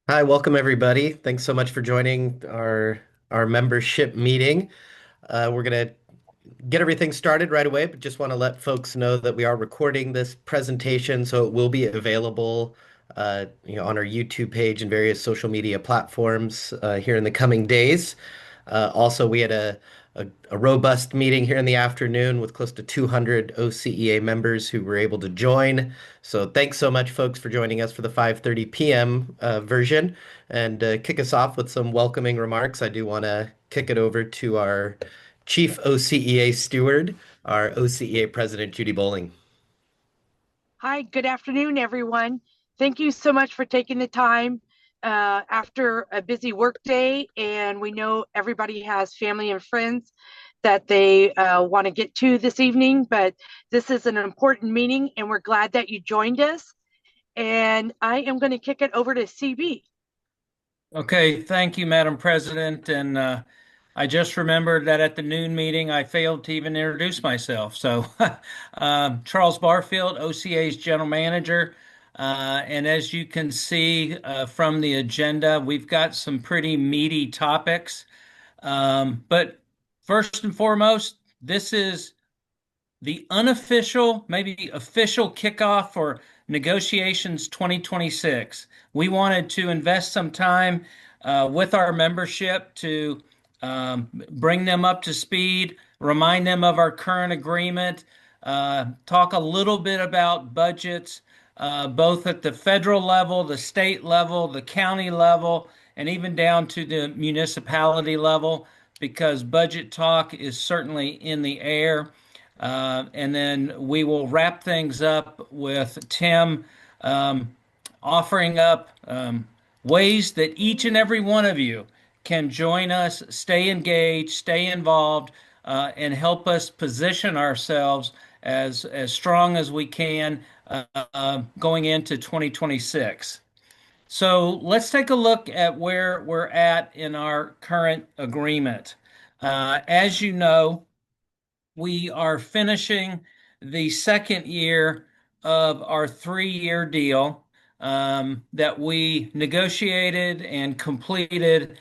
Hi, welcome everybody. Thanks so much for joining our membership meeting. We're gonna get everything started right away, but just want to let folks know that we are recording this presentation, so it will be available, on our YouTube page and various social media platforms here in the coming days. Also, we had a robust meeting here in the afternoon with close to 200 OCEA members who were able to join. So thanks so much, folks, for joining us for the 5:30 p.m. Version. And kick us off with some welcoming remarks. I do want to kick it over to our Chief OCEA Steward, our OCEA President, Judy Bowling. Hi, good afternoon, everyone. Thank you so much for taking the time after a busy work day. And we know everybody has family and friends that they want to get to this evening, but this is an important meeting, and we're glad that you joined us. And I am going to kick it over to CB. Okay, thank you, Madam President. And I just remembered that at the noon meeting, I failed to even introduce myself. So, Charles Barfield, OCA's General Manager. And as you can see from the agenda, we've got some pretty meaty topics. But first and foremost, this is the unofficial, maybe official kickoff for negotiations 2026. We wanted to invest some time with our membership to bring them up to speed, remind them of our current agreement, talk a little bit about budgets, both at the federal level, the state level, the county level, and even down to the municipality level, because budget talk is certainly in the air. And then we will wrap things up with Tim offering up ways that each and every one of you can join us, stay engaged, stay involved, and help us position ourselves as strong as we can going into 2026. So let's take a look at where we're at in our current agreement. As you know, we are finishing the second year of our 3-year deal that we negotiated and completed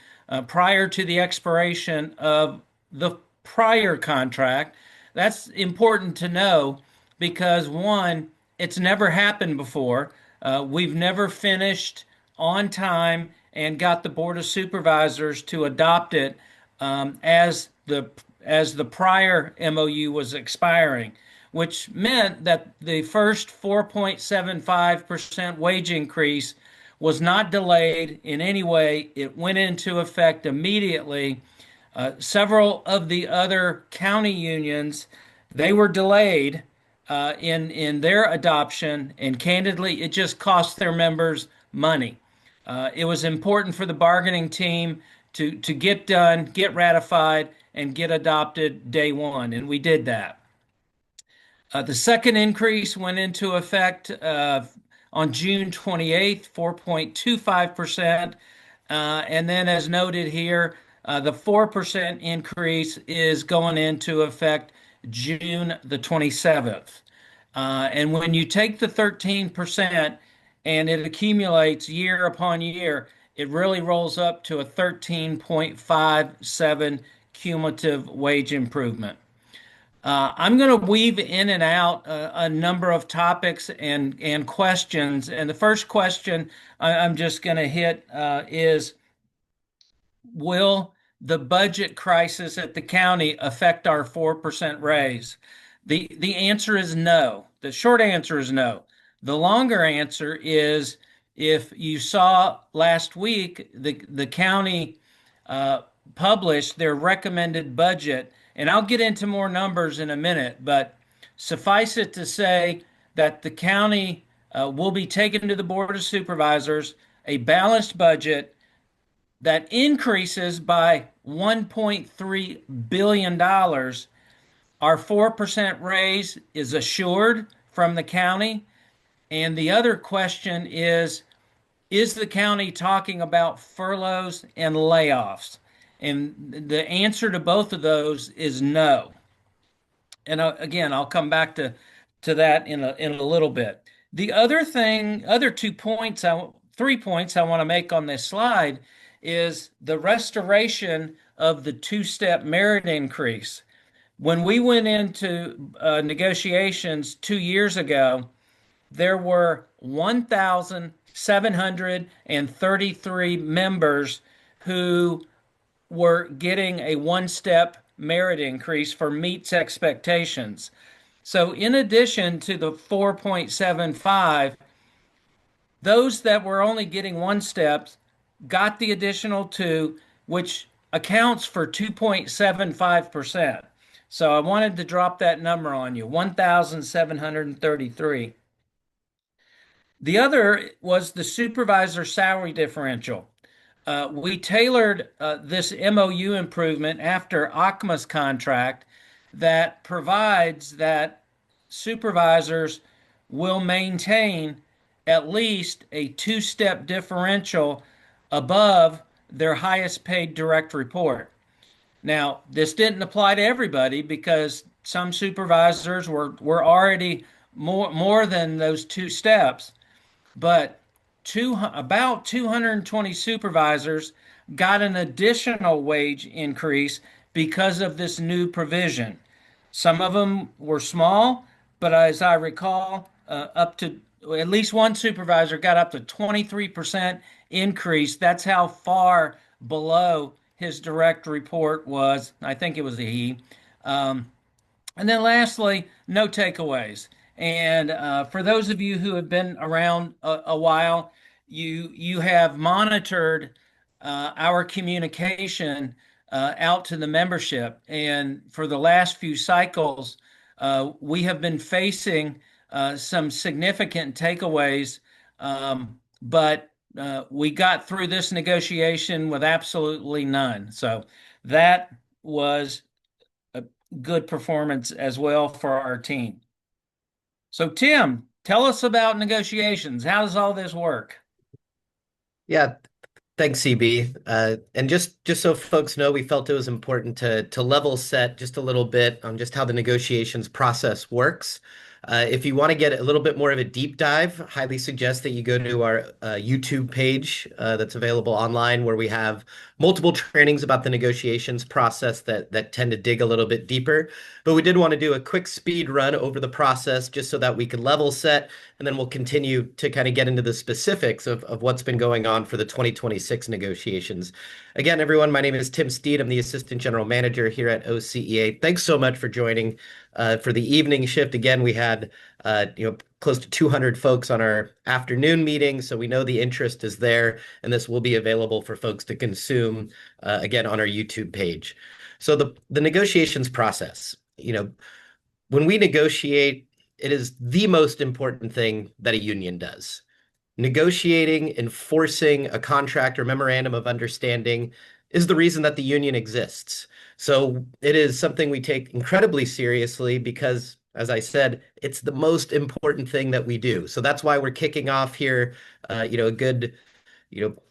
prior to the expiration of the prior contract. That's important to know because, one, it's never happened before. We've never finished on time and got the Board of Supervisors to adopt it as the prior MOU was expiring, which meant that the first 4.75% wage increase was not delayed in any way. It went into effect immediately. Several of the other county unions, they were delayed in their adoption, and candidly, it just cost their members money. It was important for the bargaining team to get done, get ratified, and get adopted day one, and we did that. The second increase went into effect on June 28th, 4.25%. And then, as noted here, the 4% increase is going into effect June the 27th. And when you take the 13% and it accumulates year upon year, it really rolls up to a 13.57 cumulative wage improvement. I'm going to weave in and out a number of topics and questions. And the first question I'm just going to hit is, will the budget crisis at the county affect our 4% raise? The answer is no. The short answer is no. The longer answer is, if you saw last week, the county published their recommended budget, and I'll get into more numbers in a minute, but suffice it to say that the county will be taken to the Board of Supervisors a balanced budget that increases by $1.3 billion. Our 4% raise is assured from the county. And the other question is the county talking about furloughs and layoffs? And the answer to both of those is no. And again, I'll come back to that in a little bit. The other 2 points I three points I want to make on this slide is the restoration of the two-step merit increase. When we went into negotiations 2 years ago, there were 1,733 members who were getting a one-step merit increase for meets expectations. So in addition to the 4.75, those that were only getting one step got the additional two, which accounts for 2.75%. So I wanted to drop that number on you, 1,733. The other was the supervisor salary differential. We tailored this MOU improvement after ACMA's contract that provides that supervisors will maintain at least a two-step differential above their highest paid direct report. Now, this didn't apply to everybody because some supervisors were already more than those two steps, but about 220 supervisors got an additional wage increase because of this new provision. Some of them were small, but as I recall, up to at least one supervisor got up to 23% increase. That's how far below his direct report was. I think it was a he. And then lastly, no takeaways. And for those of you who have been around a while, you have monitored our communication out to the membership. And for the last few cycles, we have been facing some significant takeaways, but we got through this negotiation with absolutely none. So that was a good performance as well for our team. So Tim, tell us about negotiations. How does all this work? Yeah, thanks, CB. And just so folks know, we felt it was important to level set just a little bit on just how the negotiations process works. If you want to get a little bit more of a deep dive, highly suggest that you go to our YouTube page that's available online, where we have multiple trainings about the negotiations process that tend to dig a little bit deeper. But we did want to do a quick speed run over the process just so that we could level set, and then we'll continue to kind of get into the specifics of what's been going on for the 2026 negotiations. Again, everyone, my name is Tim Steed. I'm the Assistant General Manager here at OCEA. Thanks so much for joining for the evening shift. Again, we had close to 200 folks on our afternoon meeting, so we know the interest is there, and this will be available for folks to consume again on our YouTube page. So the negotiations process, when we negotiate, it is the most important thing that a union does. Negotiating, enforcing a contract or memorandum of understanding is the reason that the union exists. So it is something we take incredibly seriously because, as I said, it's the most important thing that we do. So that's why we're kicking off here, a good,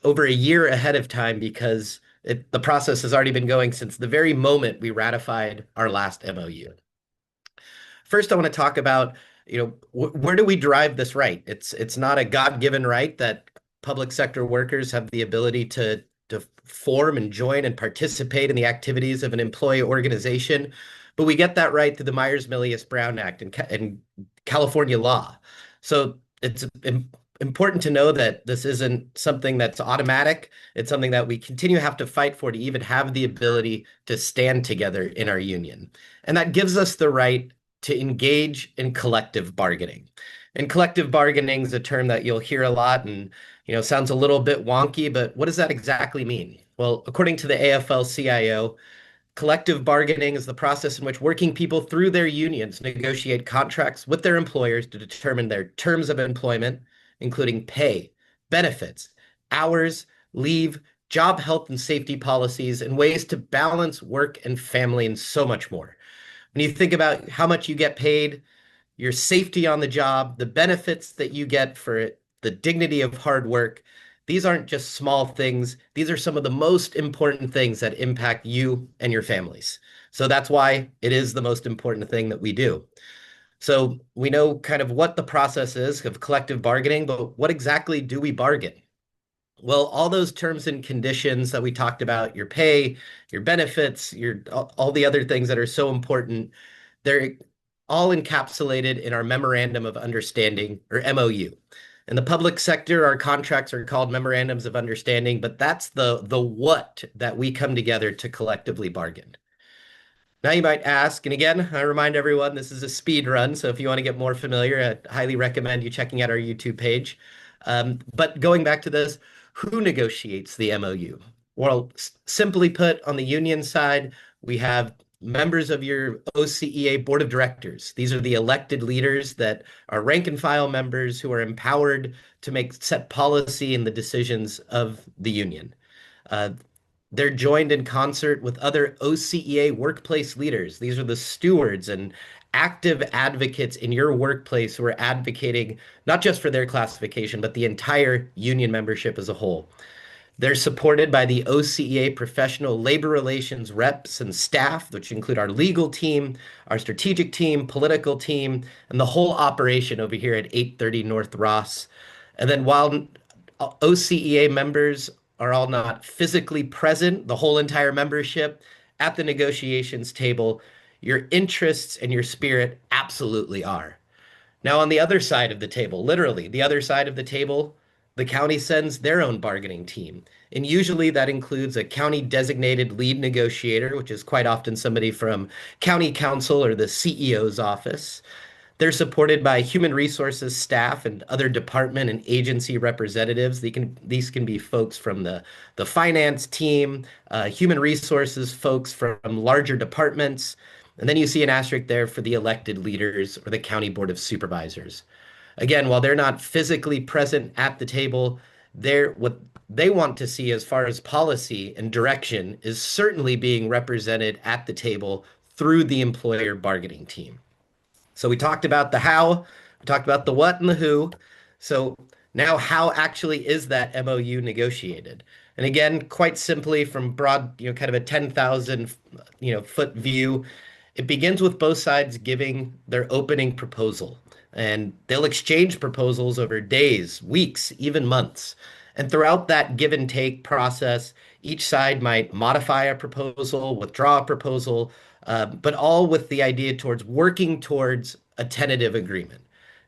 over a year ahead of time, because the process has already been going since the very moment we ratified our last MOU. First, I want to talk about, where do we derive this right? It's not a God-given right that public sector workers have the ability to form and join and participate in the activities of an employee organization, but we get that right through the Myers-Milius-Brown Act and California law. So it's important to know that this isn't something that's automatic. It's something that we continue to have to fight for to even have the ability to stand together in our union. And that gives us the right to engage in collective bargaining. And collective bargaining is a term that you'll hear a lot and sounds a little bit wonky, but what does that exactly mean? Well, according to the AFL-CIO, collective bargaining is the process in which working people through their unions negotiate contracts with their employers to determine their terms of employment, including pay, benefits, hours, leave, job health and safety policies, and ways to balance work and family, and so much more. When you think about how much you get paid, your safety on the job, the benefits that you get for it, the dignity of hard work, these aren't just small things. These are some of the most important things that impact you and your families. So that's why it is the most important thing that we do. So we know kind of what the process is of collective bargaining, but what exactly do we bargain? Well, all those terms and conditions that we talked about, your pay, your benefits, your all the other things that are so important, they're all encapsulated in our Memorandum of Understanding, or MOU. In the public sector, our contracts are called Memorandums of Understanding, but that's the what that we come together to collectively bargain. Now you might ask, and again, I remind everyone this is a speed run, so if you want to get more familiar, I highly recommend you checking out our YouTube page. But going back to this, who negotiates the MOU? Well, simply put, on the union side, we have members of your OCEA board of directors. These are the elected leaders that are rank and file members who are empowered to make set policy and the decisions of the union. Uh, they're joined in concert with other OCEA workplace leaders. These are the stewards and active advocates in your workplace who are advocating not just for their classification, but the entire union membership as a whole. They're supported by the OCEA professional labor relations reps and staff, which include our legal team, our strategic team, political team, and the whole operation over here at 830 North Ross. And then while OCEA members are all not physically present, the whole entire membership at the negotiations table, your interests and your spirit absolutely are. Now, on the other side of the table, literally, the other side of the table, the county sends their own bargaining team. And usually that includes a county designated lead negotiator, which is quite often somebody from county council or the CEO's office. They're supported by human resources staff and other department and agency representatives. These can be folks from the finance team, human resources folks from larger departments. And then you see an asterisk there for the elected leaders or the county board of supervisors. Again, while they're not physically present at the table, what they want to see as far as policy and direction is certainly being represented at the table through the employer bargaining team. So we talked about the how, we talked about the what and the who. So now how actually is that MOU negotiated? And again, quite simply from broad, kind of a 10,000, foot view, it begins with both sides giving their opening proposal. And they'll exchange proposals over days, weeks, even months. And throughout that give and take process, each side might modify a proposal, withdraw a proposal, but all with the idea towards working towards a tentative agreement.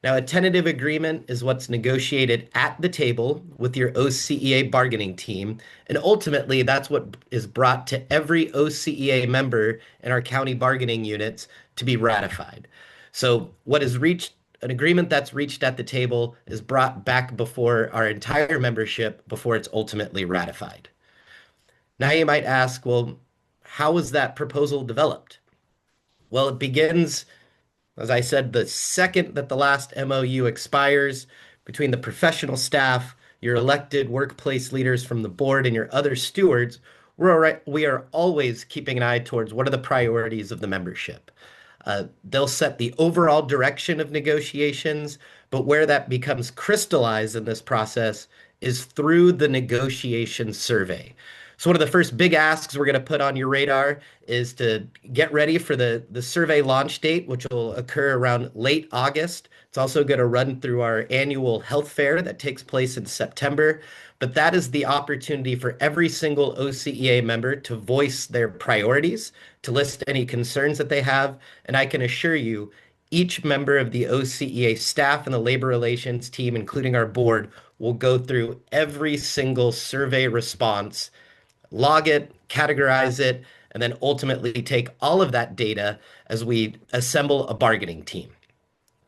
Now, a tentative agreement is what's negotiated at the table with your OCEA bargaining team. And ultimately, that's what is brought to every OCEA member in our county bargaining units to be ratified. So what is reached, an agreement that's reached at the table is brought back before our entire membership before it's ultimately ratified. Now you might ask, well, how was that proposal developed? Well, it begins, as I said, the second that the last MOU expires between the professional staff, your elected workplace leaders from the board, and your other stewards. We are always keeping an eye towards what are the priorities of the membership. They'll set the overall direction of negotiations, but where that becomes crystallized in this process is through the negotiation survey. So one of the first big asks we're going to put on your radar is to get ready for the survey launch date, which will occur around late August. It's also going to run through our annual health fair that takes place in September. But that is the opportunity for every single OCEA member to voice their priorities, to list any concerns that they have. And I can assure you, each member of the OCEA staff and the labor relations team, including our board, will go through every single survey response, log it, categorize it, and then ultimately take all of that data as we assemble a bargaining team.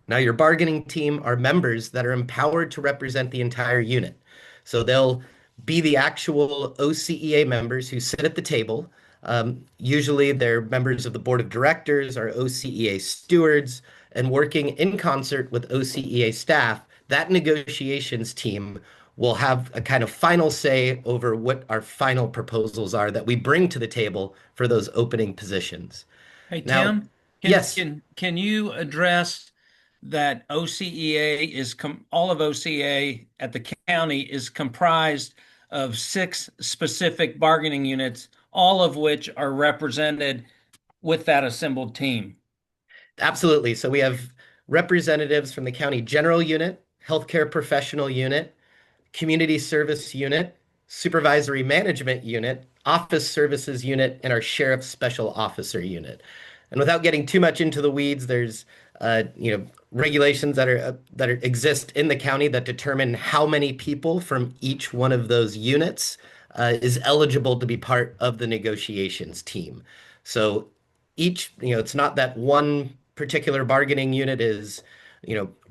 Now, your bargaining team are members that are empowered to represent the entire unit. So they'll be the actual OCEA members who sit at the table. Usually they're members of the board of directors or OCEA stewards, and working in concert with OCEA staff, that negotiations team will have a kind of final say over what our final proposals are that we bring to the table for those opening positions. Hey, Now, Tim, yes, can you address that OCEA all of OCEA at the county is comprised of 6 specific bargaining units, all of which are represented with that assembled team? absolutely. So we have representatives from the county general unit, healthcare professional unit, community service unit, supervisory management unit, office services unit, and our sheriff's special officer unit. And without getting too much into the weeds, there's regulations that exist in the county that determine how many people from each one of those units is eligible to be part of the negotiations team. So it's not that one particular bargaining unit is,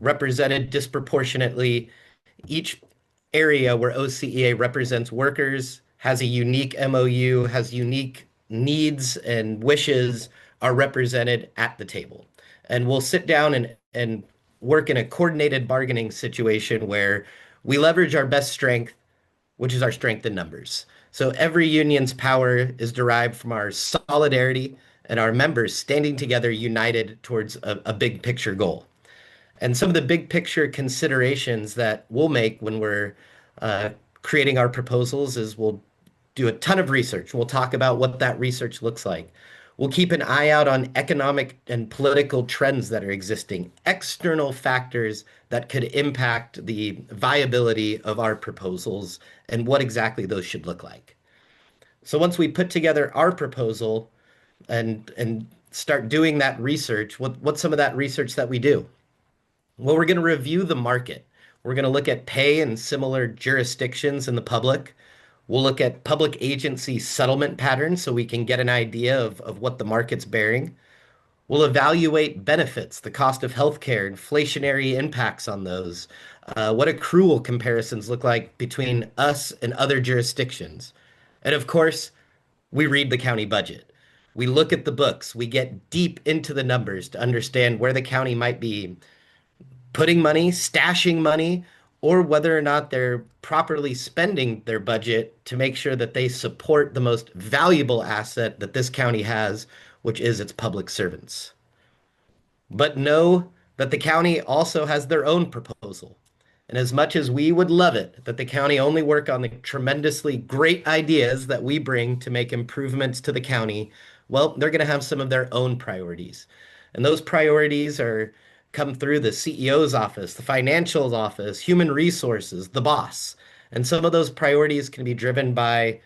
represented disproportionately. Each area where OCEA represents workers has a unique MOU, has unique needs and wishes are represented at the table. And we'll sit down and work in a coordinated bargaining situation where we leverage our best strength, which is our strength in numbers. So every union's power is derived from our solidarity and our members standing together united towards a big picture goal. And some of the big picture considerations that we'll make when we're creating our proposals is we'll do a ton of research. We'll talk about what that research looks like. We'll keep an eye out on economic and political trends that are existing, external factors that could impact the viability of our proposals and what exactly those should look like. So once we put together our proposal and start doing that research, what's some of that research that we do? Well, we're going to review the market. We're going to look at pay in similar jurisdictions in the public. We'll look at public agency settlement patterns so we can get an idea of what the market's bearing. We'll evaluate benefits, the cost of healthcare, inflationary impacts on those, what accrual comparisons look like between us and other jurisdictions. And of course, we read the county budget. We look at the books. We get deep into the numbers to understand where the county might be putting money, stashing money, or whether or not they're properly spending their budget to make sure that they support the most valuable asset that this county has, which is its public servants. But know that the county also has their own proposal. And as much as we would love it that the county only work on the tremendously great ideas that we bring to make improvements to the county, well, they're going to have some of their own priorities. And those priorities come through the CEO's office, the financials office, human resources, the boss. And some of those priorities can be driven by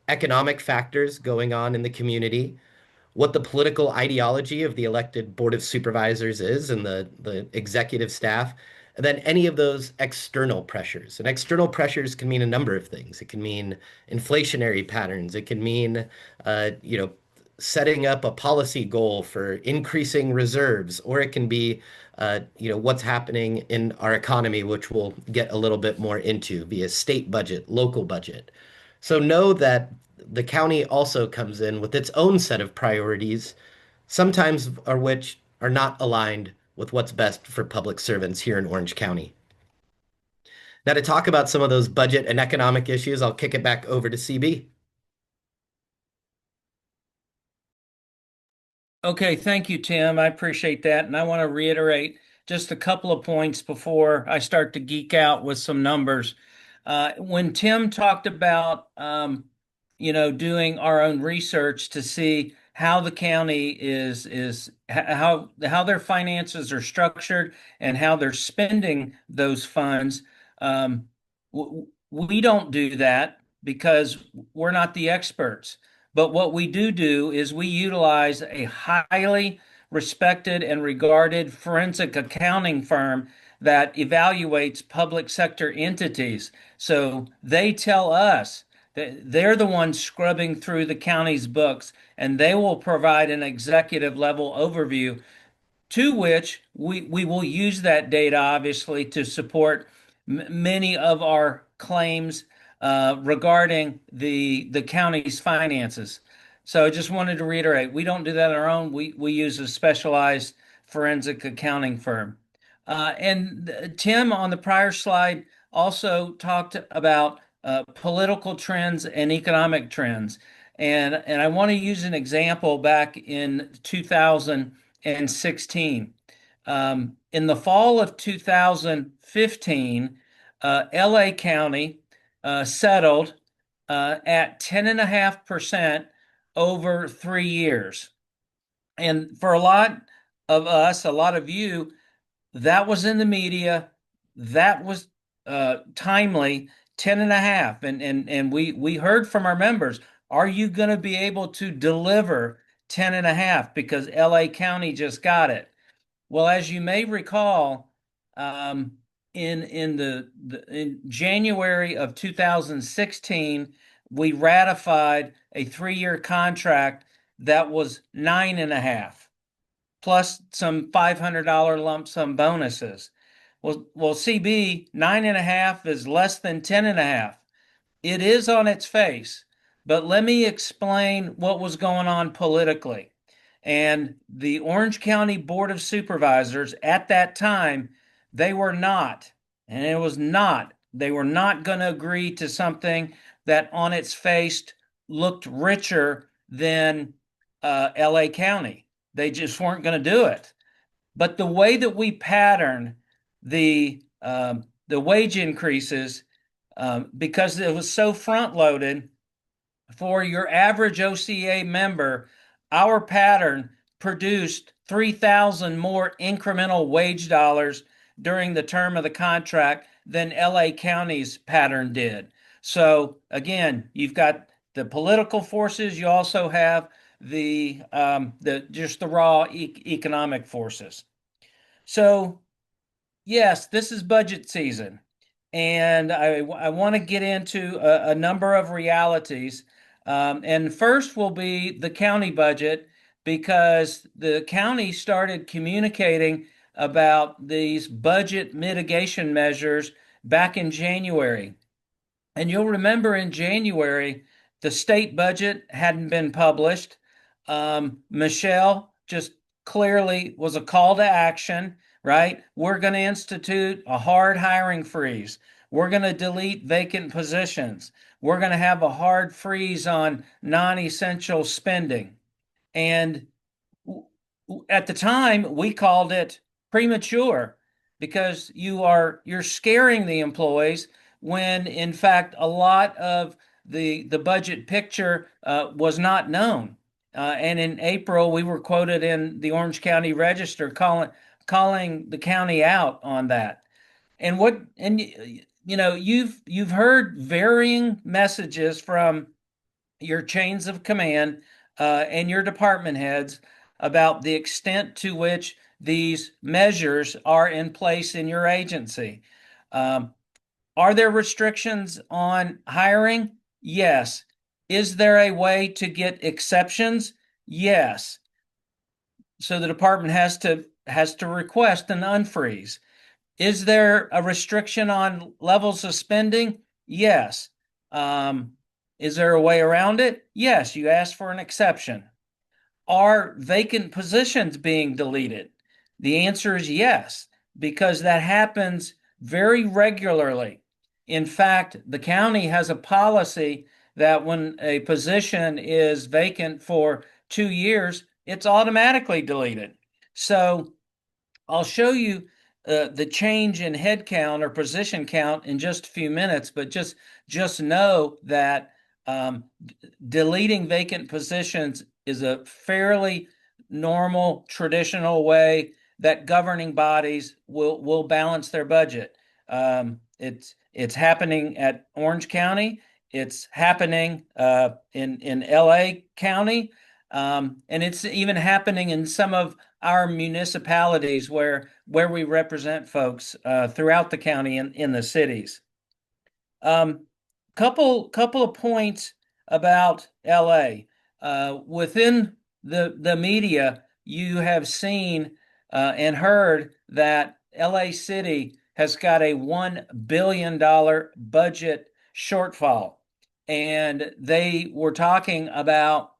economic factors going on in the community, what the political ideology of the elected Board of Supervisors is and the executive staff, and then any of those external pressures. And external pressures can mean a number of things. It can mean inflationary patterns. It can mean, setting up a policy goal for increasing reserves, or it can be, what's happening in our economy, which we'll get a little bit more into via state budget, local budget. So know that the county also comes in with its own set of priorities, sometimes are which are not aligned with what's best for public servants here in Orange County. Now, to talk about some of those budget and economic issues, I'll kick it back over to CB. Okay, thank you, Tim. I appreciate that. And I want to reiterate just a couple of points before I start to geek out with some numbers. When Tim talked about, doing our own research to see how the county is how their finances are structured and how they're spending those funds, we don't do that because we're not the experts. But what we do is we utilize a highly respected and regarded forensic accounting firm that evaluates public sector entities. So they tell us that they're the ones scrubbing through the county's books, and they will provide an executive level overview to which we will use that data, obviously, to support many of our claims regarding the county's finances. So I just wanted to reiterate, we don't do that on our own. We use a specialized forensic accounting firm. And Tim, on the prior slide, also talked about political trends and economic trends. And I want to use an example back in 2016. In the fall of 2015, LA County settled at 10.5% over 3 years. And for a lot of us, a lot of you, that was in the media, that was timely 10 and a half. And we heard from our members, are you going to be able to deliver 10 and a half? Because LA County just got it. Well, as you may recall, in January of 2016, we ratified a 3-year contract that was 9.5, plus some $500 lump sum bonuses. Well, CB, 9.5 is less than 10.5. It is on its face, but let me explain what was going on politically. And the Orange County Board of Supervisors at that time, they were not, and it was not, they were not going to agree to something that on its face looked richer than LA County. They just weren't going to do it. But the way that we pattern the wage increases, because it was so front loaded for your average OCA member, our pattern produced 3,000 more incremental wage dollars during the term of the contract than LA County's pattern did. So again, you've got the political forces. You also have the just the raw economic forces. So yes, this is budget season, and I want to get into a number of realities. And first will be the county budget, because the county started communicating about these budget mitigation measures back in January. And you'll remember in January, the state budget hadn't been published. Michelle just clearly was a call to action, right? We're going to institute a hard hiring freeze. We're going to delete vacant positions. We're going to have a hard freeze on non-essential spending. And at the time, we called it premature, because you're scaring the employees, when in fact a lot of the budget picture was not known. And in April, we were quoted in the Orange County Register calling the county out on that. And you've heard varying messages from your chains of command and your department heads about the extent to which these measures are in place in your agency. Are there restrictions on hiring? Yes. Is there a way to get exceptions? Yes. So the department has to request an unfreeze. Is there a restriction on levels of spending? Yes. Is there a way around it? Yes. You ask for an exception. Are vacant positions being deleted? The answer is yes, because that happens very regularly. In fact, the county has a policy that when a position is vacant for 2 years, it's automatically deleted. So I'll show you the change in head count or position count in just a few minutes, but just know that deleting vacant positions is a fairly normal, traditional way that governing bodies will balance their budget. It's happening at Orange County. It's happening in LA County. And it's even happening in some of our municipalities where we represent folks throughout the county and in the cities. Couple of points about LA. Within the media, you have seen and heard that LA City has got a $1 billion budget shortfall. And they were talking about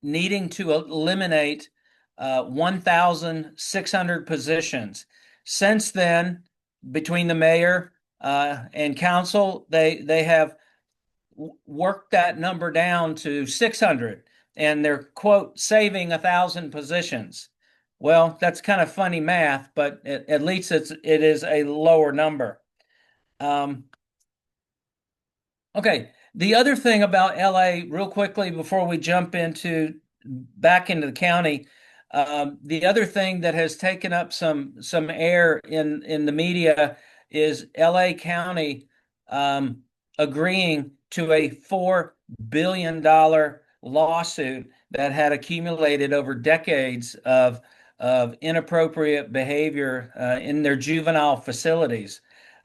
needing to eliminate 1,600 positions. Since then, between the mayor and council, they have worked that number down to 600, and they're, quote, saving 1,000 positions. Well, that's kind of funny math, but at least it is a lower number. Okay, the other thing about LA, real quickly before we jump back into the county, the other thing that has taken up some air in the media is LA County um, agreeing to a $4 billion lawsuit that had accumulated over decades of inappropriate behavior in their juvenile facilities.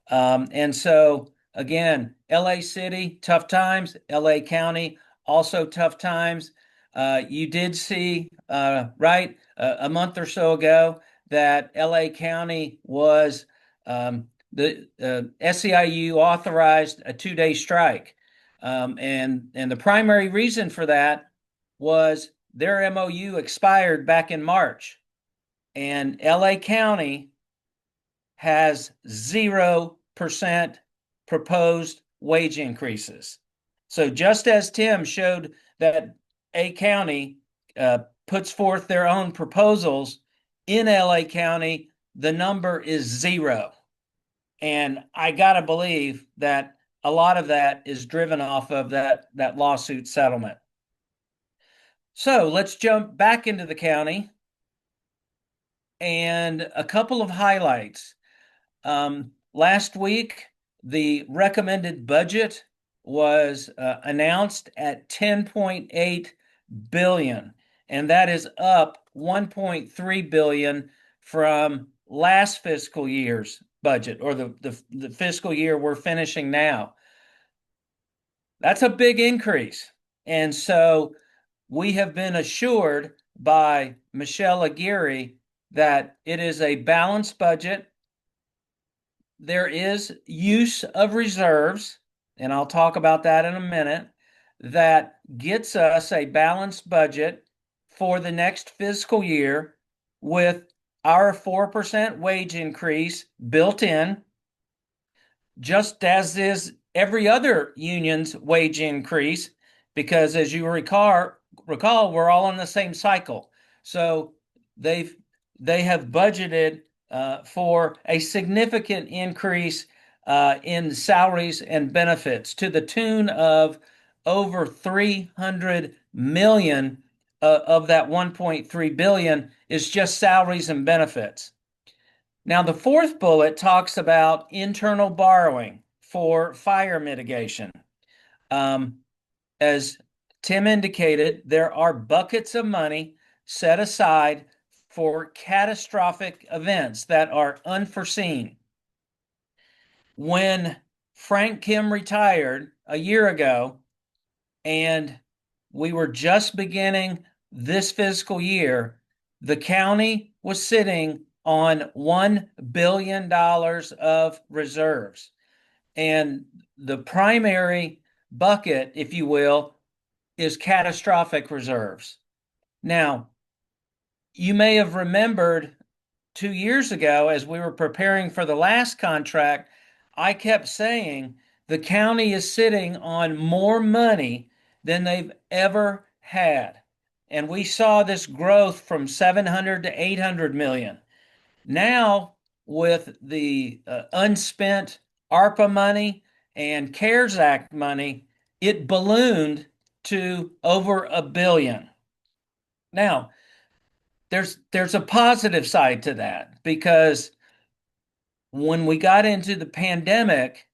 And so, again, LA City, tough times, LA County, also tough times. You did see, right, a month or so ago that LA County was the SEIU authorized a 2-day strike. And the primary reason for that was their MOU expired back in March. And LA County has 0% proposed wage increases. So just as Tim showed that A County puts forth their own proposals, in LA County, the number is 0. And I got to believe that a lot of that is driven off of that lawsuit settlement. So let's jump back into the county and a couple of highlights. Last week, the recommended budget was announced at 10.8 billion, and that is up 1.3 billion from last fiscal year's budget, or the fiscal year we're finishing now. That's a big increase. And so we have been assured by Michelle Aguirre that it is a balanced budget. There is use of reserves, and I'll talk about that in a minute, that gets us a balanced budget for the next fiscal year with our 4% wage increase built in, just as is every other union's wage increase, because as you recall, we're all on the same cycle. So they have budgeted for a significant increase in salaries and benefits to the tune of over 300 million of that 1.3 billion is just salaries and benefits. Now, the fourth bullet talks about internal borrowing for fire mitigation. As Tim indicated, there are buckets of money set aside for catastrophic events that are unforeseen. When Frank Kim retired a year ago, and we were just beginning this fiscal year, the county was sitting on $1 billion of reserves. And the primary bucket, if you will, is catastrophic reserves. Now, you may have remembered 2 years ago, as we were preparing for the last contract, I kept saying the county is sitting on more money than they've ever had. And we saw this growth from 700 to 800 million. Now, with the unspent ARPA money and CARES Act money, it ballooned to over $1 billion. Now, there's a positive side to that, because when we got into the pandemic,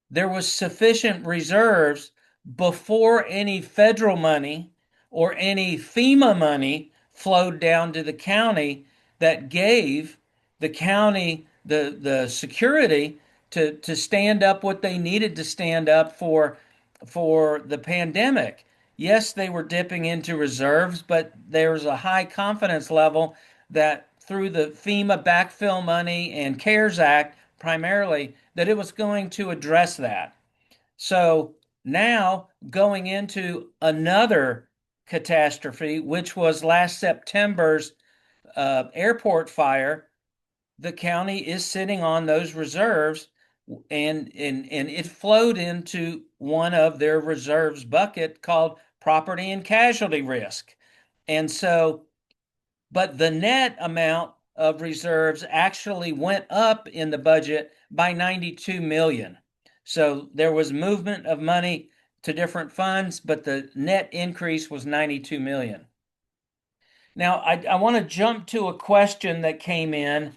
there was sufficient reserves before any federal money or any FEMA money flowed down to the county that gave the county the security to stand up what they needed to stand up for the pandemic. Yes, they were dipping into reserves, but there's a high confidence level that through the FEMA backfill money and CARES Act primarily, that it was going to address that. So now going into another catastrophe, which was last September's airport fire, the county is sitting on those reserves, and it flowed into one of their reserves bucket called property and casualty risk. And so, but the net amount of reserves actually went up in the budget by 92 million. So there was movement of money to different funds, but the net increase was 92 million. Now, I want to jump to a question that came in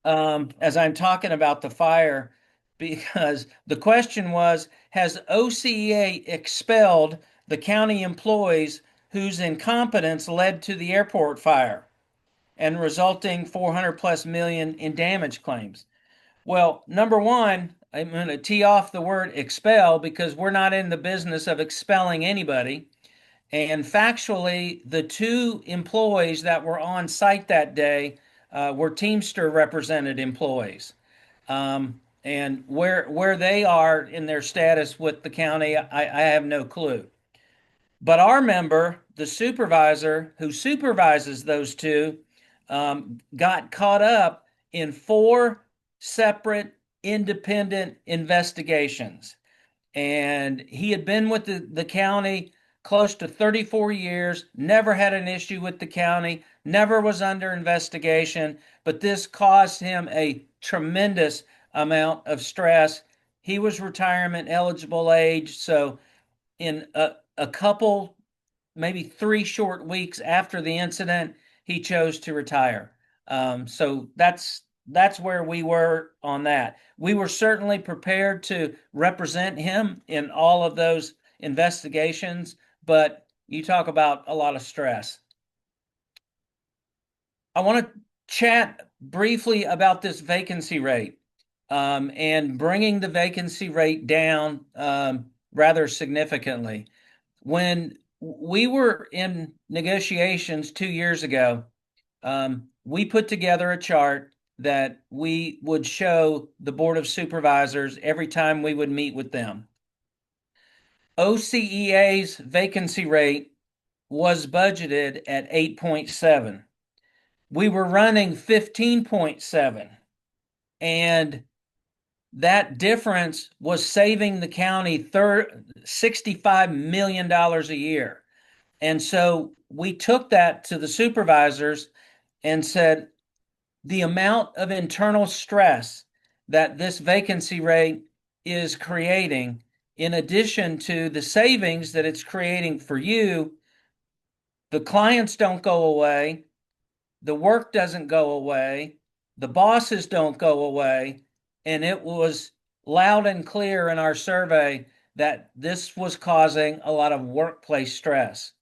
as I'm talking about the fire. because the question was, has OCEA expelled the county employees whose incompetence led to the airport fire and resulting 400 plus million in damage claims? Well, number one, I'm going to tee off the word expel because we're not in the business of expelling anybody. And factually, the two employees that were on site that day were Teamster represented employees. And where they are in their status with the county, I have no clue. But our member, the supervisor who supervises those two, got caught up in four separate independent investigations. And he had been with the county close to 34 years, never had an issue with the county, never was under investigation, but this caused him a tremendous amount of stress. He was retirement eligible age, so in a couple, maybe 3 short weeks after the incident, he chose to retire. So that's where we were on that. We were certainly prepared to represent him in all of those investigations, but you talk about a lot of stress. I want to chat briefly about this vacancy rate and bringing the vacancy rate down rather significantly. When we were in negotiations 2 years ago, we put together a chart that we would show the Board of Supervisors every time we would meet with them. OCEA's vacancy rate was budgeted at 8.7. We were running 15.7, and that difference was saving the county $65 million a year. And so we took that to the supervisors and said, the amount of internal stress that this vacancy rate is creating, in addition to the savings that it's creating for you, the clients don't go away, the work doesn't go away, the bosses don't go away, and it was loud and clear in our survey that this was causing a lot of workplace stress.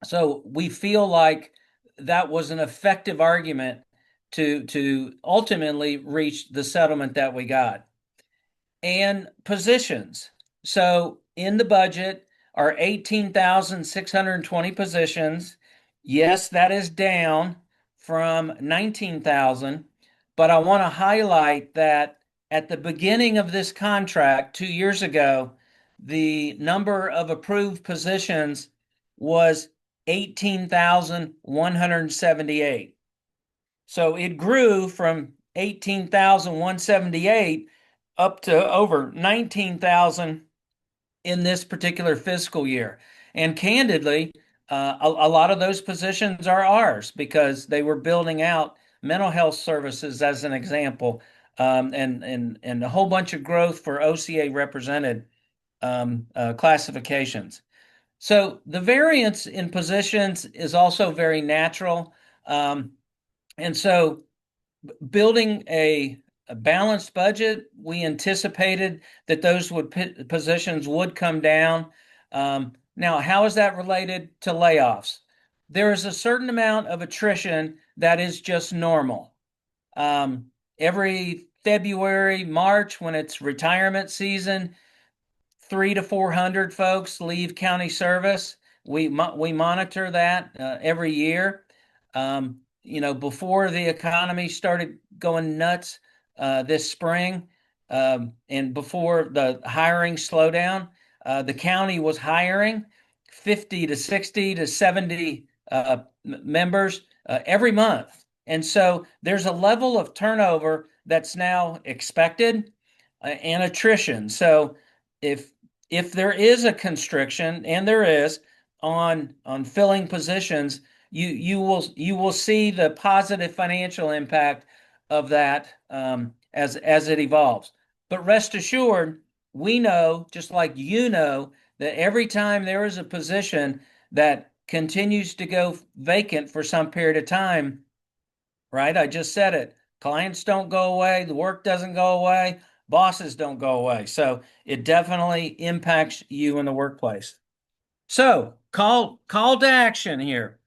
So we feel like that was an effective argument to ultimately reach the settlement that we got. And positions. So in the budget are 18,620 positions. Yes, that is down from 19,000, but I want to highlight that at the beginning of this contract 2 years ago, the number of approved positions was 18,178. So it grew from 18,178 up to over 19,000 in this particular fiscal year. And candidly, a lot of those positions are ours because they were building out mental health services as an example, and a whole bunch of growth for OCA represented classifications. So the variance in positions is also very natural. And so building a balanced budget, we anticipated that those positions would come down. Now, how is that related to layoffs? There is a certain amount of attrition that is just normal. Every February, March, when it's retirement season, 300 to 400 folks leave county service. We monitor that every year. Before the economy started going nuts this spring, and before the hiring slowdown, the county was hiring 50 to 60 to 70 members every month. And so there's a level of turnover that's now expected and attrition. So if there is a constriction, and there is, on filling positions, you will see the positive financial impact of that as it evolves. But rest assured, we know, just like you know, that every time there is a position that continues to go vacant for some period of time, right? I just said it. Clients don't go away, the work doesn't go away. bosses don't go away. So it definitely impacts you in the workplace. So call to action here.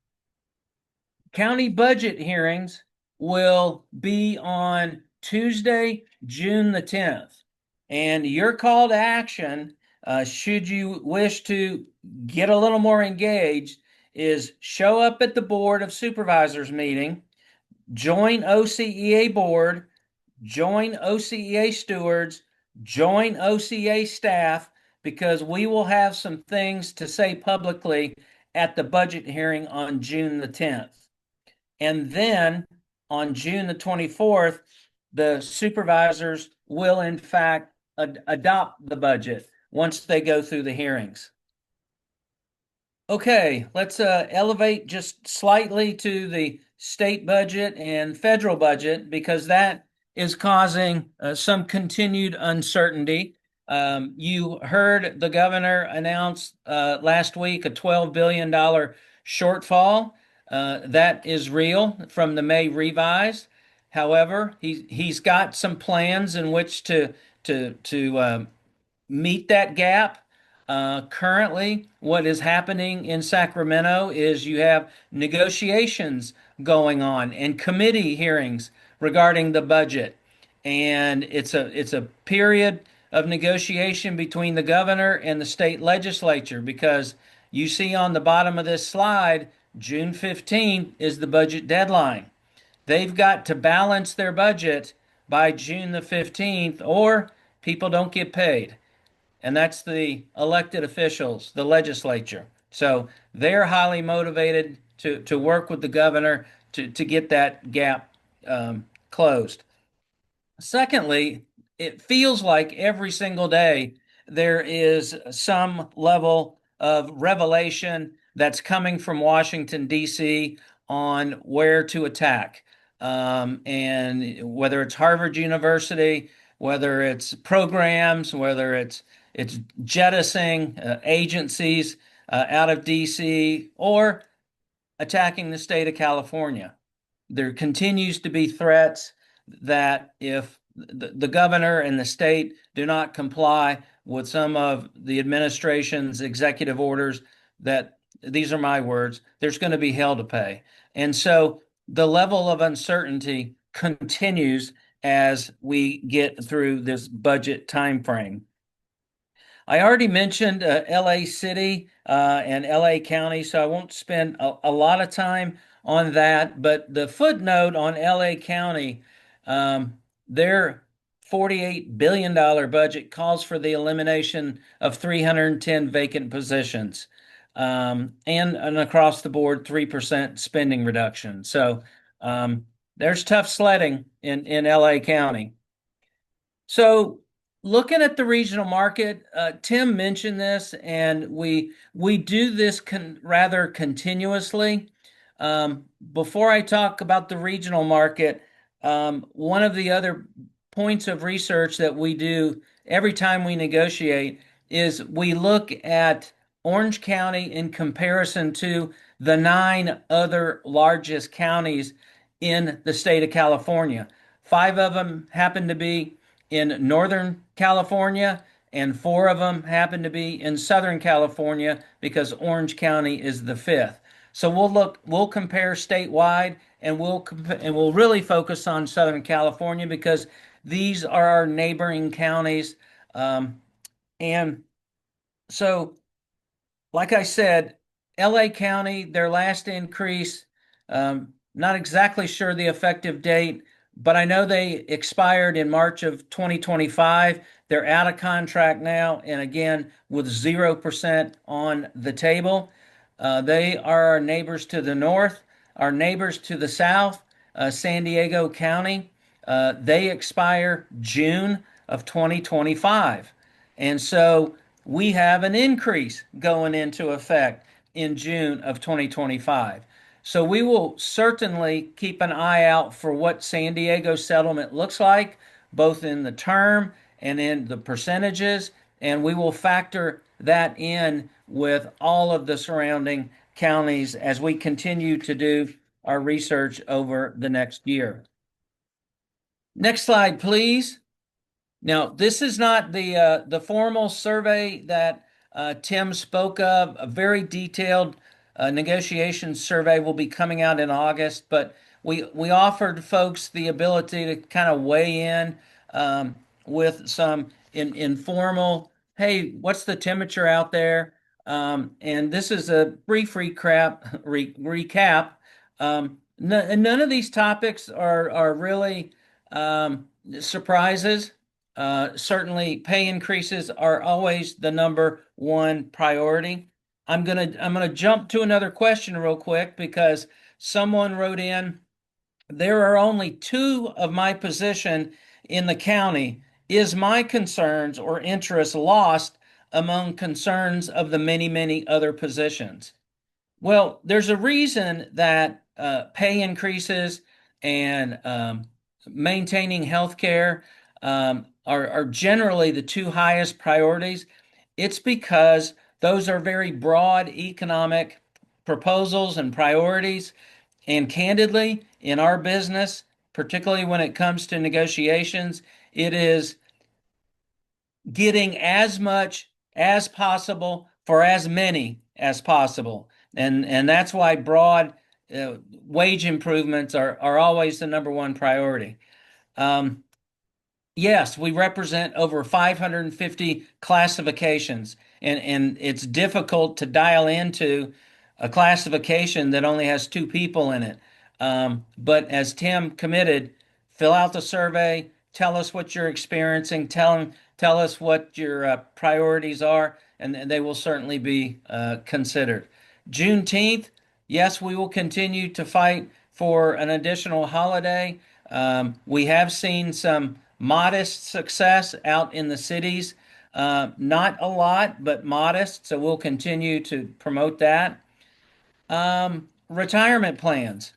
County budget hearings will be on Tuesday, June the 10th. And your call to action, should you wish to get a little more engaged, is show up at the Board of Supervisors meeting, join OCEA board, join OCEA stewards, join OCEA staff, because we will have some things to say publicly at the budget hearing on June the 10th. And then on June the 24th, the supervisors will in fact adopt the budget once they go through the hearings. Okay, let's elevate just slightly to the state budget and federal budget, because that is causing some continued uncertainty. You heard the governor announce last week a $12 billion shortfall. That is real from the May revise. However, he's got some plans in which to meet that gap. Currently, what is happening in Sacramento is you have negotiations going on and committee hearings regarding the budget. And it's a period of negotiation between the governor and the state legislature, because you see on the bottom of this slide, June 15th is the budget deadline. They've got to balance their budget by June the 15th, or people don't get paid. And that's the elected officials, the legislature. So they're highly motivated to work with the governor to get that gap closed. Secondly, it feels like every single day there is some level of revelation that's coming from Washington, D.C. on where to attack. And whether it's Harvard University, whether it's programs, whether it's jettisoning agencies out of D.C. or attacking the state of California. There continues to be threats that if the governor and the state do not comply with some of the administration's executive orders, that, these are my words, there's going to be hell to pay. And so the level of uncertainty continues as we get through this budget timeframe. I already mentioned LA City and LA County, so I won't spend a lot of time on that. But the footnote on LA County, their $48 billion budget calls for the elimination of 310 vacant positions and an across the board 3% spending reduction. So there's tough sledding in LA County. So looking at the regional market, Tim mentioned this, and we do this rather continuously. Before I talk about the regional market, one of the other points of research that we do every time we negotiate is we look at Orange County in comparison to the 9 other largest counties in the state of California. 5 of them happen to be in Northern California, and 4 of them happen to be in Southern California, because Orange County is the 5th. So we'll compare statewide, and we'll really focus on Southern California, because these are our neighboring counties. And so, like I said, LA County, their last increase, not exactly sure the effective date, but I know they expired in March of 2025. They're out of contract now, and again, with 0% on the table. They are our neighbors to the north, our neighbors to the south, San Diego County. They expire June of 2025. And so we have an increase going into effect in June of 2025. So we will certainly keep an eye out for what San Diego settlement looks like, both in the term and in the percentages, and we will factor that in with all of the surrounding counties as we continue to do our research over the next year. Next slide, please. Now, this is not the formal survey that Tim spoke of. A very detailed negotiation survey will be coming out in August, but we offered folks the ability to kind of weigh in with some informal, hey, what's the temperature out there? And this is a brief recap. None of these topics are really surprises. Certainly, pay increases are always the number one priority. I'm gonna jump to another question real quick because someone wrote in, there are only two of my position in the county. Is my concerns or interest lost among concerns of the many, many other positions? Well, there's a reason that pay increases and maintaining health care are generally the two highest priorities. It's because those are very broad economic proposals and priorities. And candidly, in our business, particularly when it comes to negotiations, it is getting as much as possible for as many as possible. And that's why broad wage improvements are always the number one priority. Um, Yes, we represent over 550 classifications, and it's difficult to dial into a classification that only has two people in it. But as Tim committed, fill out the survey, tell us what you're experiencing, tell us what your priorities are, and they will certainly be considered. Juneteenth, yes, we will continue to fight for an additional holiday. We have seen some modest success out in the cities. Not a lot, but modest. So we'll continue to promote that. Retirement plans.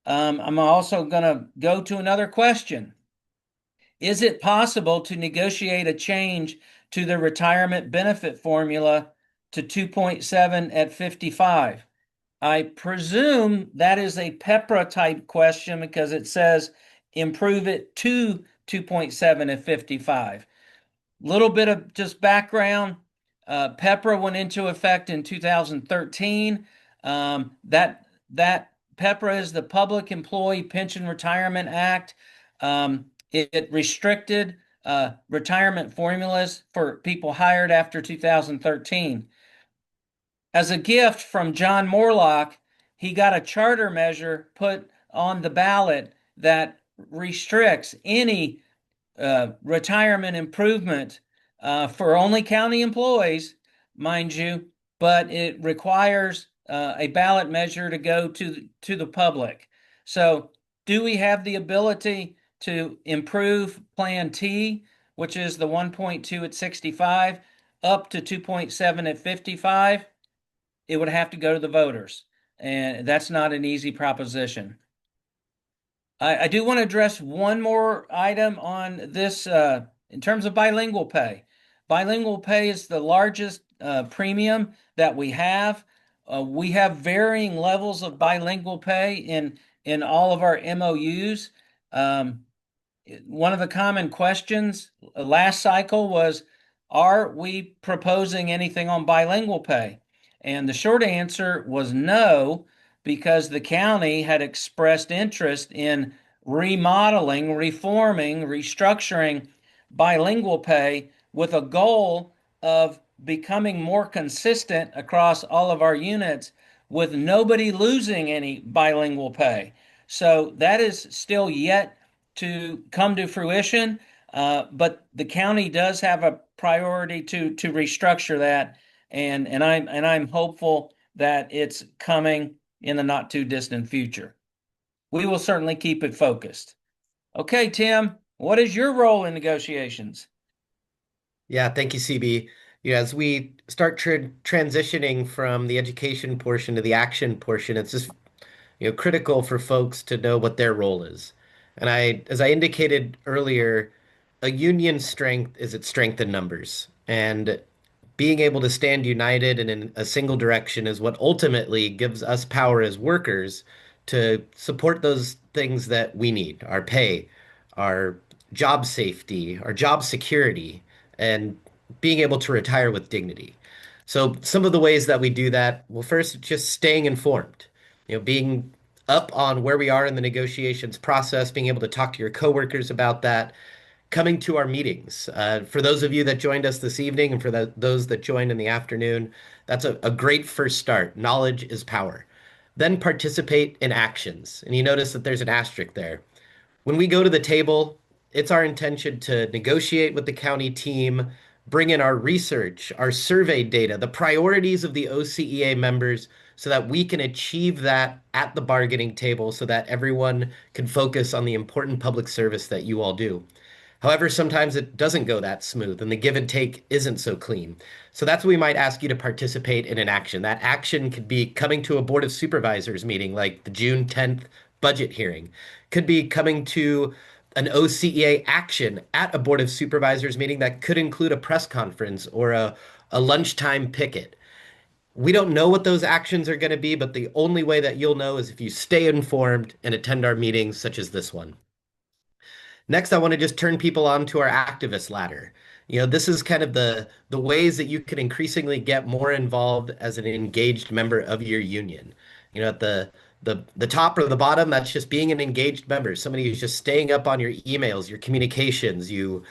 I'm also going to go to another question. Is it possible to negotiate a change to the retirement benefit formula to 2.7 at 55? I presume that is a PEPRA type question because it says improve it to 2.7 at 55. Little bit of just background. PEPRA went into effect in 2013. That PEPRA is the Public Employee Pension Retirement Act. It restricted retirement formulas for people hired after 2013. As a gift from John Morlock, he got a charter measure put on the ballot that restricts any retirement improvement for only county employees, mind you, but it requires a ballot measure to go to the public. So, do we have the ability to improve Plan T, which is the 1.2 at 65, up to 2.7 at 55? It would have to go to the voters, and that's not an easy proposition. I do want to address one more item on this in terms of bilingual pay. Bilingual pay is the largest premium that we have. We have varying levels of bilingual pay in all of our MOUs. One of the common questions last cycle was, are we proposing anything on bilingual pay? And the short answer was no, because the county had expressed interest in remodeling, reforming, restructuring bilingual pay with a goal of becoming more consistent across all of our units with nobody losing any bilingual pay. So that is still yet to come to fruition, but the county does have a priority to restructure that, and I'm hopeful that it's coming in the not too distant future. We will certainly keep it focused. Okay, Tim, what is your role in negotiations? Yeah, thank you, CB. As we start transitioning from the education portion to the action portion, it's just critical for folks to know what their role is. And as I indicated earlier, a union strength is its strength in numbers. And being able to stand united and in a single direction is what ultimately gives us power as workers to support those things that we need, our pay, our job safety, our job security, and being able to retire with dignity. So some of the ways that we do that, well, first, just staying informed, being up on where we are in the negotiations process, being able to talk to your coworkers about that, coming to our meetings. For those of you that joined us this evening and for those that joined in the afternoon, that's a great first start. Knowledge is power. Then participate in actions. And you notice that there's an asterisk there. When we go to the table, it's our intention to negotiate with the county team, bring in our research, our survey data, the priorities of the OCEA members so that we can achieve that at the bargaining table so that everyone can focus on the important public service that you all do. However, sometimes it doesn't go that smooth and the give and take isn't so clean. So that's what we might ask you to participate in an action. That action could be coming to a Board of Supervisors meeting like the June 10th budget hearing, could be coming to an OCEA action at a Board of Supervisors meeting that could include a press conference or a lunchtime picket. We don't know what those actions are going to be, but the only way that you'll know is if you stay informed and attend our meetings such as this one. Next, I want to just turn people on to our activist ladder. This is kind of the ways that you can increasingly get more involved as an engaged member of your union. At the top or the bottom, that's just being an engaged member, somebody who's just staying up on your emails, your communications, you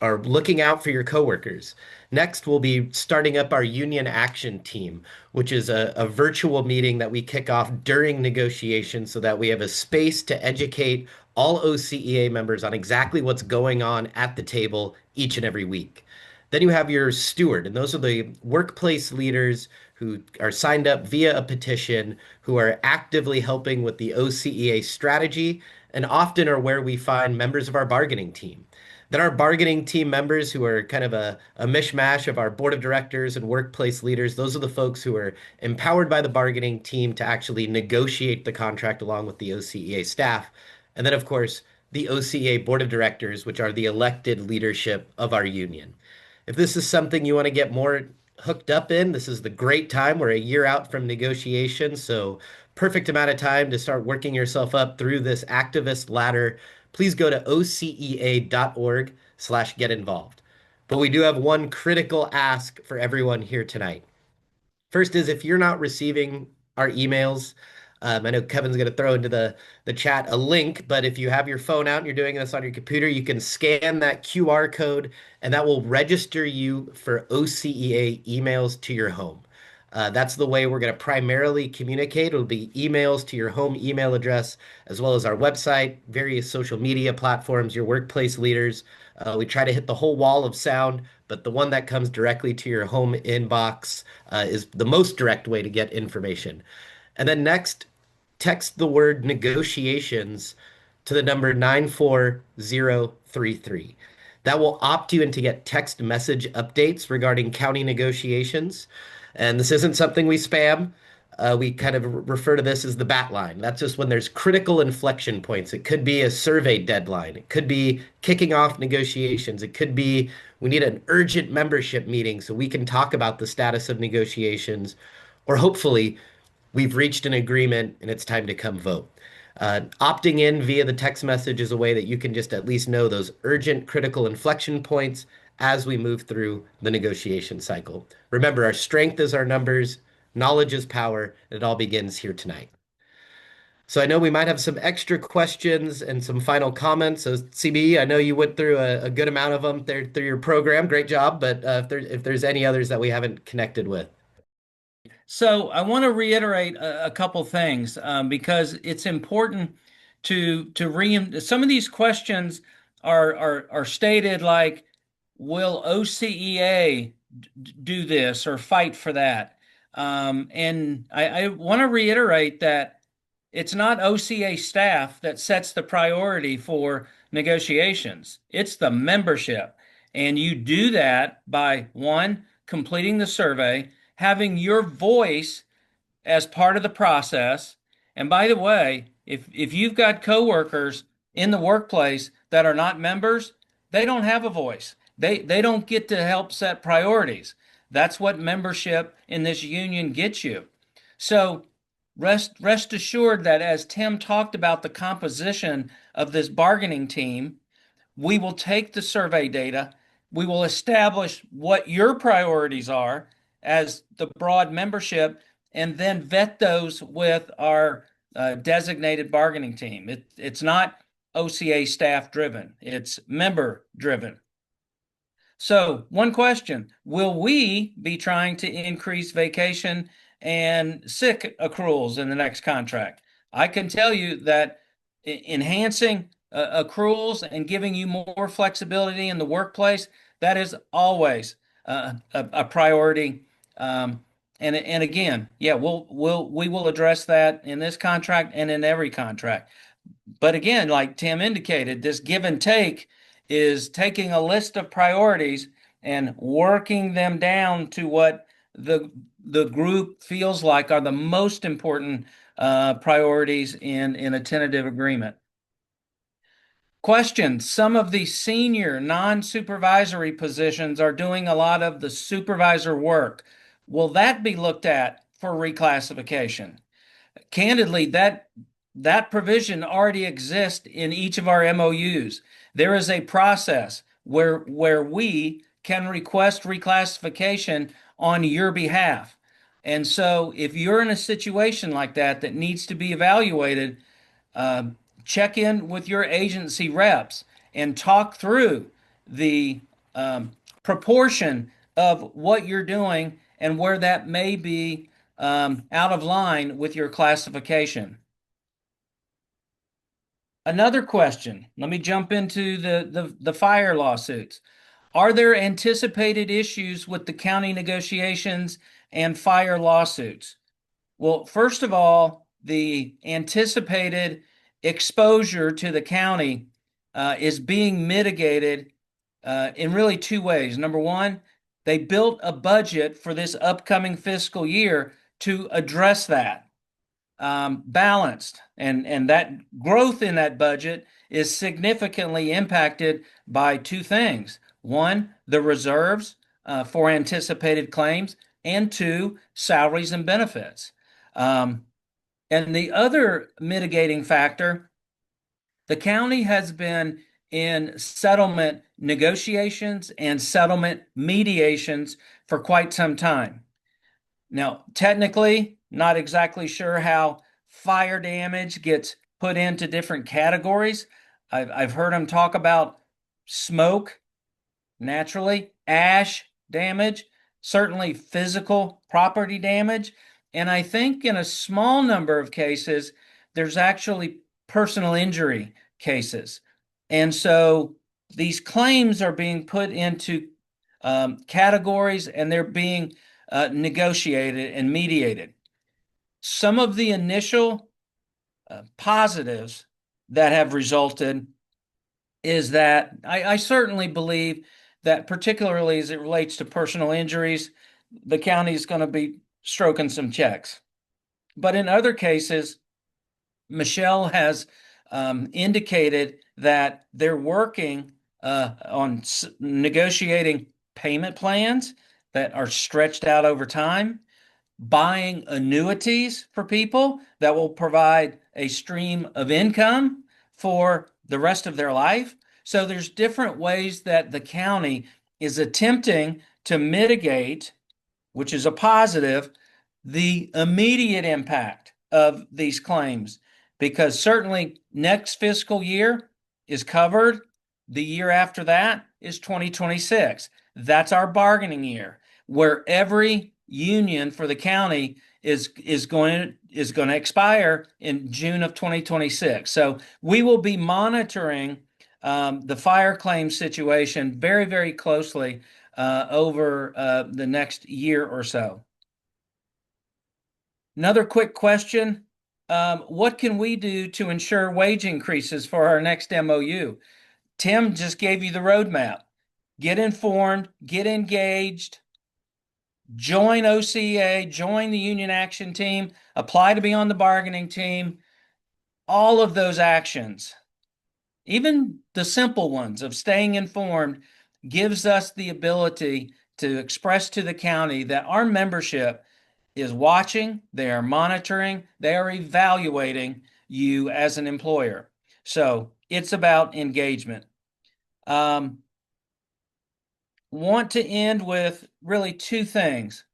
are looking out for your coworkers. Next, we'll be starting up our union action team, which is a virtual meeting that we kick off during negotiations so that we have a space to educate all OCEA members on exactly what's going on at the table each and every week. Then you have your steward, and those are the workplace leaders who are signed up via a petition, who are actively helping with the OCEA strategy, and often are where we find members of our bargaining team. Then our bargaining team members, who are kind of a mishmash of our board of directors and workplace leaders, those are the folks who are empowered by the bargaining team to actually negotiate the contract along with the OCEA staff. And then, of course, the OCEA board of directors, which are the elected leadership of our union. If this is something you want to get more hooked up in, this is the great time. We're a year out from negotiations, so perfect amount of time to start working yourself up through this activist ladder. Please go to ocea.org/get involved. But we do have one critical ask for everyone here tonight. First is if you're not receiving our emails, I know Kevin's going to throw into the chat a link, but if you have your phone out and you're doing this on your computer, you can scan that QR code and that will register you for OCEA emails to your home. That's the way we're going to primarily communicate. It'll be emails to your home email address, as well as our website, various social media platforms, your workplace leaders. We try to hit the whole wall of sound, but the one that comes directly to your home inbox is the most direct way to get information. And then next, text the word negotiations to the number 94033. That will opt you in to get text message updates regarding county negotiations. And this isn't something we spam. We kind of refer to this as the bat line. That's just when there's critical inflection points. It could be a survey deadline. It could be kicking off negotiations. It could be we need an urgent membership meeting so we can talk about the status of negotiations. Or hopefully, we've reached an agreement and it's time to come vote. Opting in via the text message is a way that you can just at least know those urgent critical inflection points as we move through the negotiation cycle. Remember, our strength is our numbers, knowledge is power, and it all begins here tonight. So I know we might have some extra questions and some final comments. So CB, I know you went through a good amount of them there through your program. Great job. But if there's any others that we haven't connected with. So I want to reiterate a couple things because it's important to some of these questions are stated like, will OCEA do this or fight for that? And I want to reiterate that it's not OCEA staff that sets the priority for negotiations. It's the membership. And you do that by, one, completing the survey, having your voice as part of the process. And by the way, if you've got coworkers in the workplace that are not members, they don't have a voice. They don't get to help set priorities. That's what membership in this union gets you. So rest assured that as Tim talked about the composition of this bargaining team, we will take the survey data, we will establish what your priorities are as the broad membership, and then vet those with our designated bargaining team. It's not OCA staff driven, it's member driven. So, one question, will we be trying to increase vacation and sick accruals in the next contract? I can tell you that enhancing accruals and giving you more flexibility in the workplace, that is always a priority. And again, yeah, we will address that in this contract and in every contract. But again, like Tim indicated, this give and take is taking a list of priorities and working them down to what the group feels like are the most important priorities in a tentative agreement. Question: some of the senior non-supervisory positions are doing a lot of the supervisor work. Will that be looked at for reclassification? Candidly, that provision already exists in each of our MOUs. There is a process where we can request reclassification on your behalf. And so if you're in a situation like that needs to be evaluated, check in with your agency reps and talk through the proportion of what you're doing and where that may be out of line with your classification. Another question, let me jump into the fire lawsuits. Are there anticipated issues with the county negotiations and fire lawsuits? Well, first of all, the anticipated exposure to the county is being mitigated in really two ways. Number one, they built a budget for this upcoming fiscal year to address that, balanced, and that growth in that budget is significantly impacted by two things. One, the reserves for anticipated claims, and two, salaries and benefits. And the other mitigating factor, the county has been in settlement negotiations and settlement mediations for quite some time. Now, technically, not exactly sure how fire damage gets put into different categories. I've heard them talk about smoke, naturally, ash damage, certainly physical property damage. And I think in a small number of cases, there's actually personal injury cases. And so these claims are being put into categories and they're being negotiated and mediated. Some of the initial positives that have resulted is that I certainly believe that, particularly as it relates to personal injuries, the county is going to be stroking some checks. But in other cases, Michelle has indicated that they're working on negotiating payment plans that are stretched out over time, buying annuities for people that will provide a stream of income for the rest of their life. So there's different ways that the county is attempting to mitigate, which is a positive, the immediate impact of these claims, because certainly next fiscal year is covered. The year after that is 2026. That's our bargaining year, where every union for the county is going to expire in June of 2026. So we will be monitoring the fire claim situation very, very closely over the next year or so. Another quick question. What can we do to ensure wage increases for our next MOU? Tim just gave you the roadmap. Get informed, get engaged, join OCA, join the union action team, apply to be on the bargaining team. All of those actions, even the simple ones of staying informed, gives us the ability to express to the county that our membership is watching, they are monitoring, they are evaluating you as an employer. So it's about engagement. Want to end with really two things.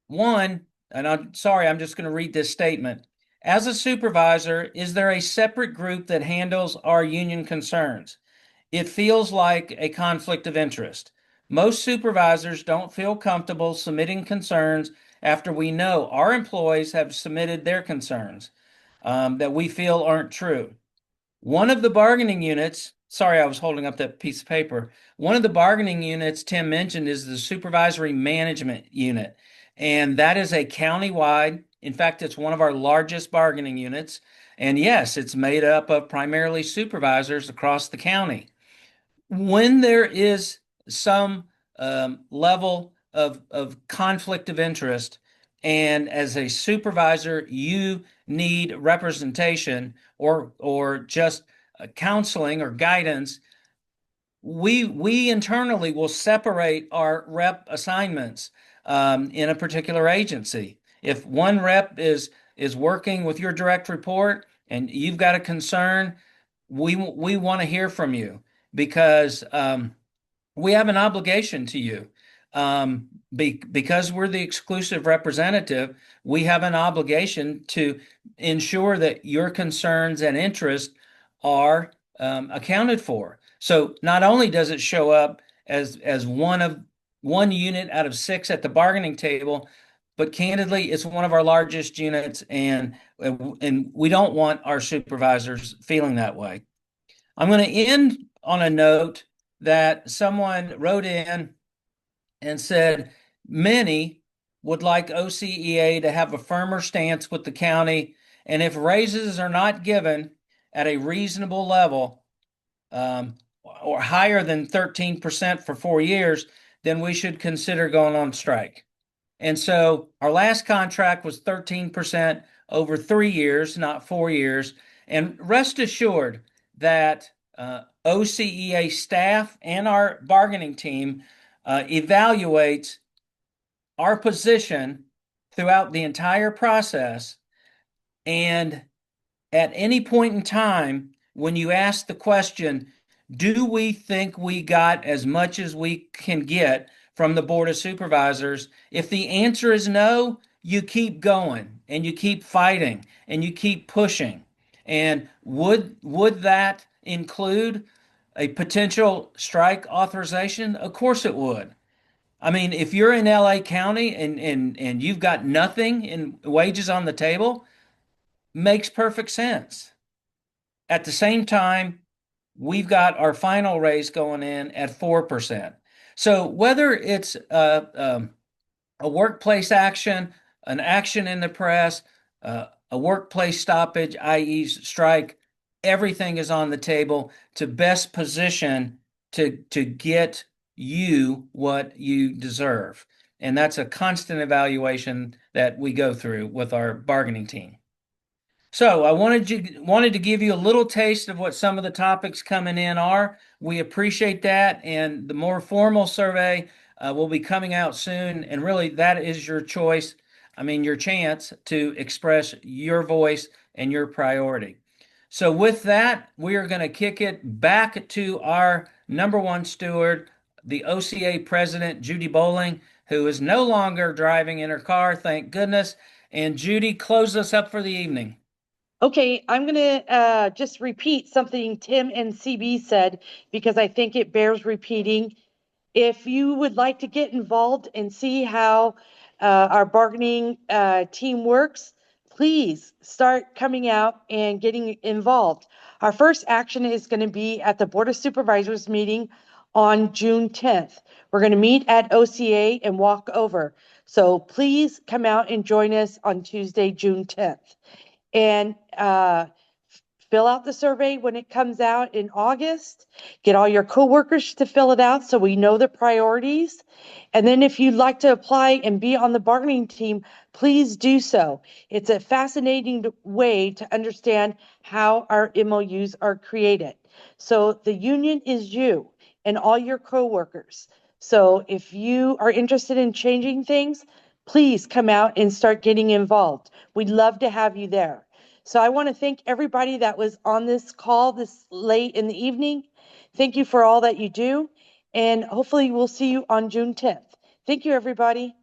One, and I'm sorry, I'm just going to read this statement. As a supervisor, is there a separate group that handles our union concerns? It feels like a conflict of interest. Most supervisors don't feel comfortable submitting concerns after we know our employees have submitted their concerns that we feel aren't true. One of the bargaining units, sorry, I was holding up that piece of paper. One of the bargaining units Tim mentioned is the supervisory management unit. And that is a county-wide, in fact, it's one of our largest bargaining units. And yes, it's made up of primarily supervisors across the county. When there is some level of conflict of interest, and as a supervisor, you need representation or just counseling or guidance, we internally will separate our rep assignments in a particular agency. If one rep is working with your direct report and you've got a concern, we want to hear from you because we have an obligation to you. Because we're the exclusive representative, we have an obligation to ensure that your concerns and interests are accounted for. So not only does it show up as one unit out of 6 at the bargaining table, but candidly, it's one of our largest units, and we don't want our supervisors feeling that way. I'm going to end on a note that someone wrote in and said many would like OCEA to have a firmer stance with the county, and if raises are not given at a reasonable level or higher than 13% for 4 years, then we should consider going on strike. And so our last contract was 13% over 3 years, not 4 years. And rest assured that OCEA staff and our bargaining team evaluates our position throughout the entire process. And at any point in time, when you ask the question, do we think we got as much as we can get from the Board of Supervisors? If the answer is no, you keep going and you keep fighting and you keep pushing. And would that include a potential strike authorization? Of course it would. I mean, if you're in LA County and you've got nothing in wages on the table, makes perfect sense. At the same time, we've got our final raise going in at 4%. So whether it's a workplace action, an action in the press, a workplace stoppage, i.e. strike, everything is on the table to best position to get you what you deserve. And that's a constant evaluation that we go through with our bargaining team. So I wanted to give you a little taste of what some of the topics coming in are. We appreciate that, and the more formal survey will be coming out soon. And really, that is your choice. I mean, your chance to express your voice and your priority. So with that, we are going to kick it back to our number one steward, the OCA president, Judy Bowling, who is no longer driving in her car, thank goodness. And Judy, close us up for the evening. Okay, I'm going to just repeat something Tim and CB said because I think it bears repeating. If you would like to get involved and see how our bargaining team works, please start coming out and getting involved. Our first action is going to be at the Board of Supervisors meeting on June 10th. We're going to meet at OCA and walk over. So please come out and join us on Tuesday, June 10th. And fill out the survey when it comes out in August. Get all your coworkers to fill it out so we know the priorities. And then if you'd like to apply and be on the bargaining team, please do so. It's a fascinating way to understand how our MOUs are created. So the union is you and all your coworkers. So if you are interested in changing things, please come out and start getting involved. We'd love to have you there. So I want to thank everybody that was on this call this late in the evening. Thank you for all that you do. And hopefully we'll see you on June 10th. Thank you, everybody.